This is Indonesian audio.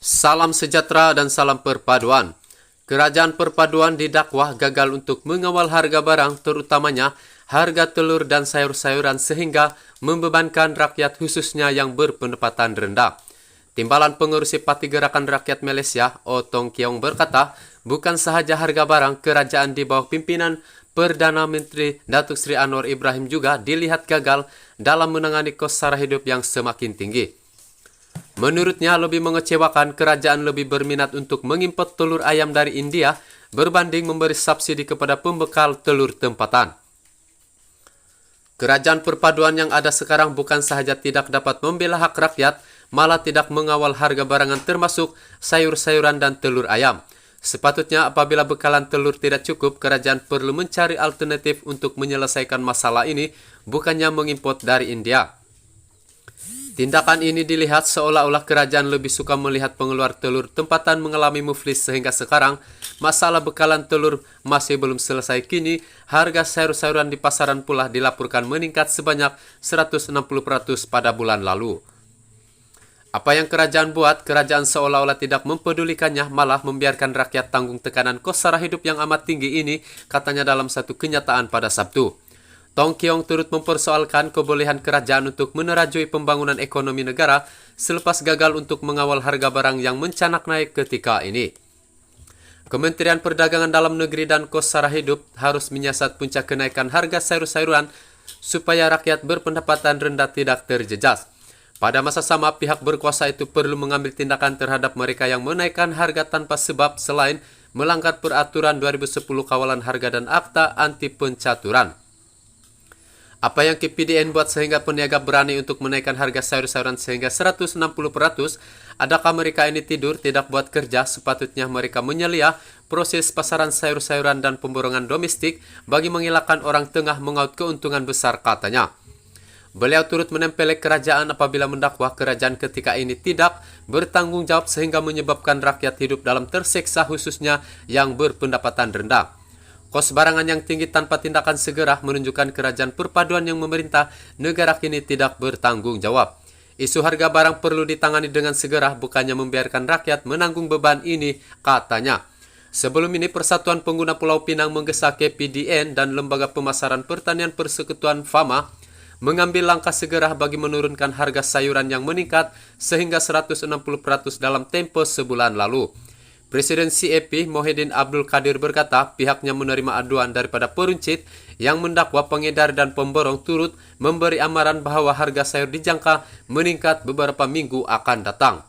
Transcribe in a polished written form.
Salam sejahtera dan salam perpaduan. Kerajaan Perpaduan didakwah gagal untuk mengawal harga barang, terutamanya harga telur dan sayur-sayuran sehingga membebankan rakyat khususnya yang berpendapatan rendah. Timbalan Pengurusi Parti Gerakan Rakyat Malaysia, Otong Kiong berkata, bukan sahaja harga barang, kerajaan di bawah pimpinan Perdana Menteri Datuk Seri Anwar Ibrahim juga dilihat gagal dalam menangani kos sara hidup yang semakin tinggi. Menurutnya lebih mengecewakan kerajaan lebih berminat untuk mengimport telur ayam dari India berbanding memberi subsidi kepada pembekal telur tempatan. Kerajaan Perpaduan yang ada sekarang bukan sahaja tidak dapat membela hak rakyat, malah tidak mengawal harga barangan termasuk sayur-sayuran dan telur ayam. Sepatutnya apabila bekalan telur tidak cukup, kerajaan perlu mencari alternatif untuk menyelesaikan masalah ini, bukannya mengimport dari India. Tindakan ini dilihat seolah-olah kerajaan lebih suka melihat pengeluar telur tempatan mengalami muflis sehingga sekarang masalah bekalan telur masih belum selesai. Kini harga sayur-sayuran di pasaran pula dilaporkan meningkat sebanyak 160% pada bulan lalu. Apa yang kerajaan buat? Kerajaan seolah-olah tidak mempedulikannya, malah membiarkan rakyat tanggung tekanan kos sara hidup yang amat tinggi ini, katanya dalam satu kenyataan pada Sabtu. Tong Kiong turut mempersoalkan kebolehan kerajaan untuk menerajui pembangunan ekonomi negara selepas gagal untuk mengawal harga barang yang mencanak naik ketika ini. Kementerian Perdagangan Dalam Negeri dan Kos Sara Hidup harus menyiasat puncak kenaikan harga sayur-sayuran supaya rakyat berpendapatan rendah tidak terjejas. Pada masa sama, pihak berkuasa itu perlu mengambil tindakan terhadap mereka yang menaikkan harga tanpa sebab selain melanggar peraturan 2010 kawalan harga dan akta anti pencaturan. Apa yang KPDN buat sehingga peniaga berani untuk menaikkan harga sayur-sayuran sehingga 160%? Adakah mereka ini tidur tidak buat kerja? Sepatutnya mereka menyelia proses pasaran sayur-sayuran dan pemborongan domestik bagi mengelakkan orang tengah mengaut keuntungan besar, katanya. Beliau turut menempelek kerajaan apabila mendakwa kerajaan ketika ini tidak bertanggung jawab sehingga menyebabkan rakyat hidup dalam tersiksa khususnya yang berpendapatan rendah. Kos barangan yang tinggi tanpa tindakan segera menunjukkan kerajaan Perpaduan yang memerintah negara kini tidak bertanggung jawab. Isu harga barang perlu ditangani dengan segera, bukannya membiarkan rakyat menanggung beban ini, katanya. Sebelum ini Persatuan Pengguna Pulau Pinang menggesa KPDN dan Lembaga Pemasaran Pertanian Persekutuan FAMA mengambil langkah segera bagi menurunkan harga sayuran yang meningkat sehingga 160% dalam tempo sebulan lalu. Presiden CAP Mohidin Abdul Qadir berkata pihaknya menerima aduan daripada peruncit yang mendakwa pengedar dan pemborong turut memberi amaran bahwa harga sayur dijangka meningkat beberapa minggu akan datang.